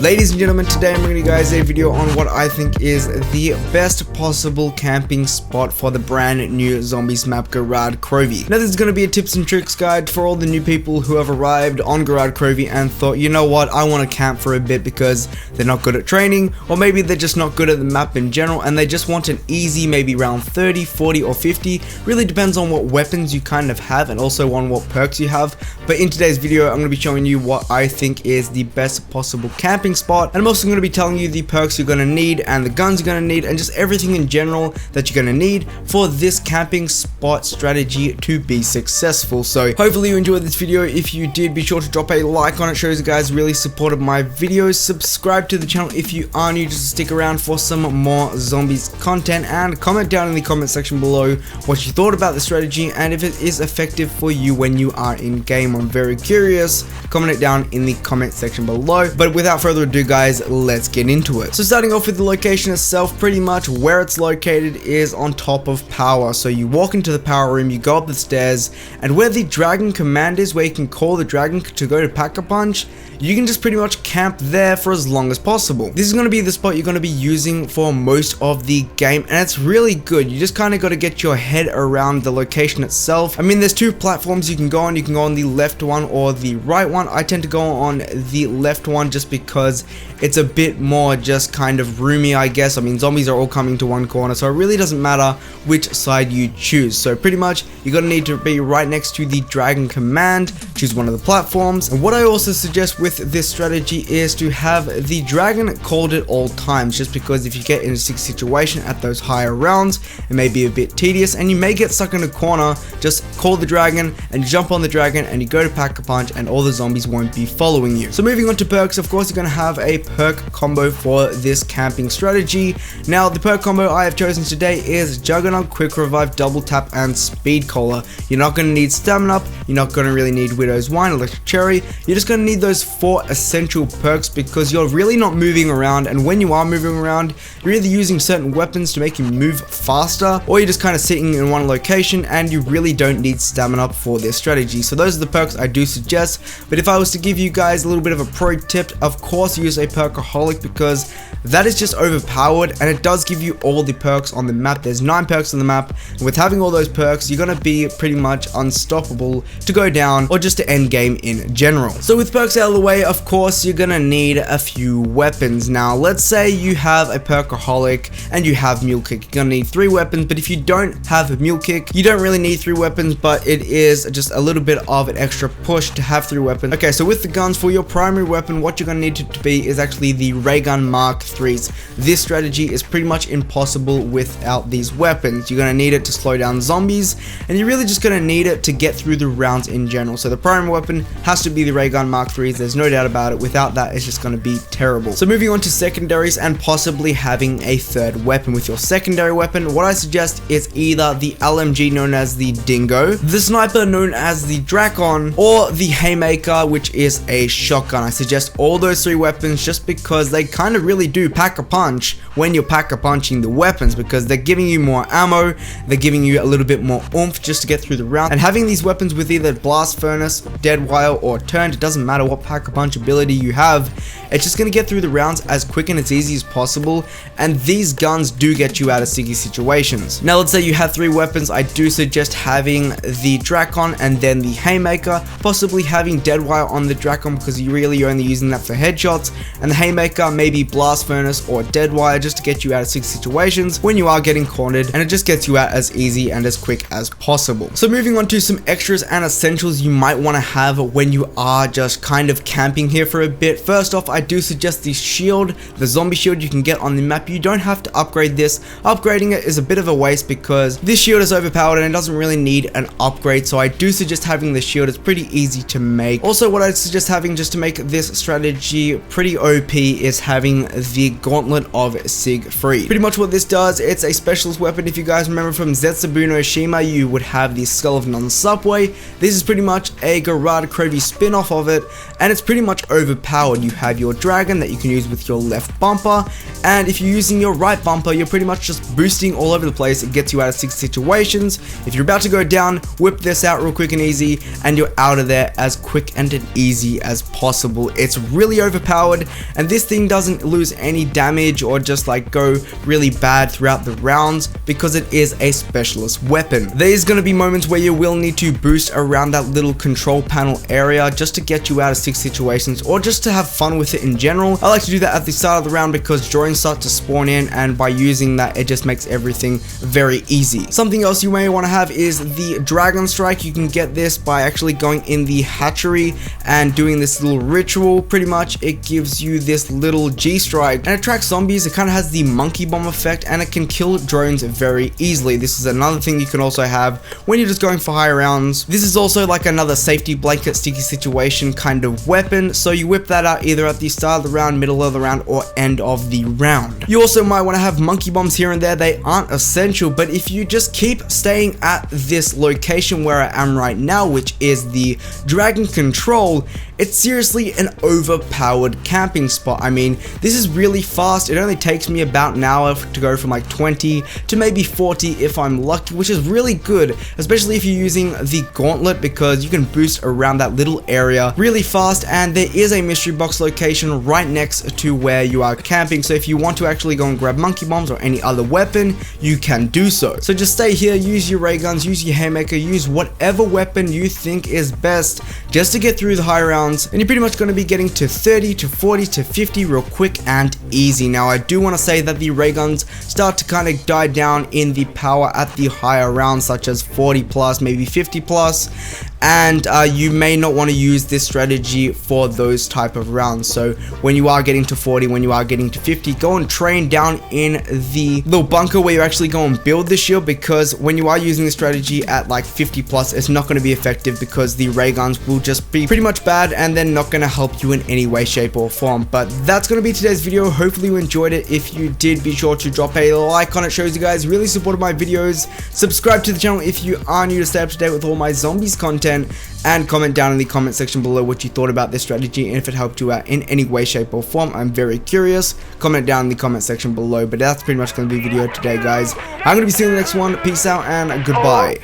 Ladies and gentlemen, today I'm bringing you guys a video on what I think is the best possible camping spot for the brand new zombies map GOROD KROVI. Now this is going to be a tips and tricks guide for all the new people who have arrived on GOROD KROVI and thought, you know what, I want to camp for a bit because they're not good at training, or maybe they're just not good at the map in general and they just want an easy, maybe round 30, 40 or 50, really depends on what weapons you kind of have and also on what perks you have. But in today's video I'm going to be showing you what I think is the best possible camping spot, and I'm also going to be telling you the perks you're going to need and the guns you're going to need and just everything in general that you're going to need for this camping spot strategy to be successful. So hopefully you enjoyed this video. If you did, be sure to drop a like on it, shows you guys really supported my videos. Subscribe to the channel if you are new, just to stick around for some more zombies content, and comment down in the comment section below what you thought about the strategy and if it is effective for you when you are in game. I'm very curious. Comment it down in the comment section below. But without further ado guys, let's get into it. So starting off with the location itself, pretty much where it's located is on top of power. So you walk into the power room, you go up the stairs, and where the dragon command is, where you can call the dragon to go to Pack-a-Punch, you can just pretty much camp there for as long as possible. This is going to be the spot you're going to be using for most of the game, and it's really good. You just kind of got to get your head around the location itself. I mean, there's two platforms you can go on. You can go on the left one or the right one. I tend to go on the left one just because it's a bit more just kind of roomy, I guess. I mean, zombies are all coming to one corner, so it really doesn't matter which side you choose. So pretty much you're going to need to be right next to the dragon command. Choose one of the platforms. And what I also suggest with this strategy is to have the dragon called at all times, just because if you get in a sticky situation at those higher rounds, it may be a bit tedious and you may get stuck in a corner. Just call the dragon and you jump on the dragon and you go to Pack-a-Punch and all the zombies won't be following you. So moving on to perks, of course you're going to have a perk combo for this camping strategy. Now the perk combo I have chosen today is Juggernaut, Quick Revive, Double Tap and Speed Cola. You're not going to need Stamina Up, you're not going to really need Widow's Wine, Electric Cherry. You're just going to need those 4 essential perks because you're really not moving around, and when you are moving around you're either using certain weapons to make you move faster, or you're just kind of sitting in one location and you really don't need Stamina Up for this strategy. So those are the perks I do suggest. But if I was to give you guys a little bit of a pro tip, of course use a Perkaholic, because that is just overpowered and it does give you all the perks on the map. There's 9 perks on the map, and with having all those perks you're gonna be pretty much unstoppable to go down or just to end game in general. So with perks out of the way, of course you're gonna need a few weapons. Now let's say you have a Perkaholic and you have Mule Kick, you're gonna need 3 weapons. But if you don't have a Mule Kick, you don't really need 3 weapons, but it is just a little bit of an extra push to have 3 weapons. Okay, so with the guns, for your primary weapon, what you're gonna need it to be is actually the Ray Gun Mark 3s. This strategy is pretty much impossible without these weapons. You're gonna need it to slow down zombies, and you're really just gonna need it to get through the rounds in general. So the primary weapon has to be the Ray Gun Mark 3s, there's no doubt about it. Without that, it's just gonna be terrible. So moving on to secondaries and possibly having a third weapon. With your secondary weapon, what I suggest is either the LMG known as the Dingo, the sniper known as the Drakon, or the Haymaker, which is a shotgun. I suggest all those 3 weapons just because they kind of really do pack a punch when you're pack-a-punching the weapons, because they're giving you more ammo, they're giving you a little bit more oomph just to get through the round. And having these weapons with either Blast Furnace, Dead Wire or Turned, it doesn't matter what pack-a-punch ability you have, it's just going to get through the rounds as quick and as easy as possible, and these guns do get you out of sticky situations. Now let's say you have 3 weapons, I do suggest having the Drakon and then the Haymaker, possibly having Dead Wire on the Drakon because you're really only using that for headshots, and the Haymaker maybe Blast Furnace or Dead Wire just to get you out of sticky situations when you are getting cornered, and it just gets you out as easy and as quick as possible. So moving on to some extras and essentials you might want to have when you are just kind of camping here for a bit. First off, I do suggest the shield, the zombie shield you can get on the map. You don't have to upgrade this. Upgrading it is a bit of a waste because this shield is overpowered and it doesn't really need an upgrade, so I do suggest having the shield. It's pretty easy to make. Also, what I suggest having just to make this strategy pretty OP is having the Gauntlet of Siegfried. Pretty much what this does, it's a specialist weapon. If you guys remember from Zetsubou no Shima, you would have the Skull of Non-Subway. This is pretty much a GOROD KROVI spin-off of it, and it's pretty much overpowered. You have your dragon that you can use with your left bumper, and if you're using your right bumper, you're pretty much just boosting all over the place. It gets you out of 6 situations. If you're about to go down, whip this out real quick and easy, and you're out of there as quick and easy as possible. It's really overpowered overpowered, and this thing doesn't lose any damage or just like go really bad throughout the rounds because it is a specialist weapon. There's going to be moments where you will need to boost around that little control panel area just to get you out of stick situations or just to have fun with it in general. I like to do that at the start of the round because drones start to spawn in, and by using that it just makes everything very easy. Something else you may want to have is the Dragon Strike. You can get this by actually going in the hatchery and doing this little ritual. Pretty much it gives you this little G strike and attracts zombies. It kind of has the monkey bomb effect and it can kill drones very easily. This is another thing you can also have when you're just going for higher rounds. This is also like another safety blanket sticky situation kind of weapon, so you whip that out either at the start of the round, middle of the round, or end of the round. You also might want to have monkey bombs here and there. They aren't essential, but if you just keep staying at this location where I am right now, which is the Dragon Control, it's seriously an overpowered camping spot. I mean, this is really fast. It only takes me about an hour to go from like 20 to maybe 40 if I'm lucky, which is really good, especially if you're using the gauntlet, because you can boost around that little area really fast, and there is a mystery box location right next to where you are camping, so if you want to actually go and grab monkey bombs or any other weapon, you can do so. So just stay here, use your ray guns, use your haymaker, use whatever weapon you think is best just to get through the high rounds, and you're pretty much going to be getting to 30 to 40 to 50 real quick and easy. Now I do want to say that the ray guns start to kind of die down in the power at the higher rounds, such as 40 plus, maybe 50 plus, and you may not want to use this strategy for those type of rounds. So when you are getting to 40, when you are getting to 50, go and train down in the little bunker where you actually go and build the shield, because when you are using the strategy at like 50 plus, it's not going to be effective because the ray guns will just be pretty much bad and they're not going to help you in any way, shape or form. But that's going to be today's video. Hopefully you enjoyed it. If you did, be sure to drop a like on it. Shows you guys really supported my videos. Subscribe to the channel if you are new to stay up to date with all my zombies content, and comment down in the comment section below what you thought about this strategy and if it helped you out in any way, shape or form. I'm very curious. Comment down in the comment section below. But that's pretty much going to be the video today, guys. I'm going to be seeing you in the next one. Peace out and goodbye.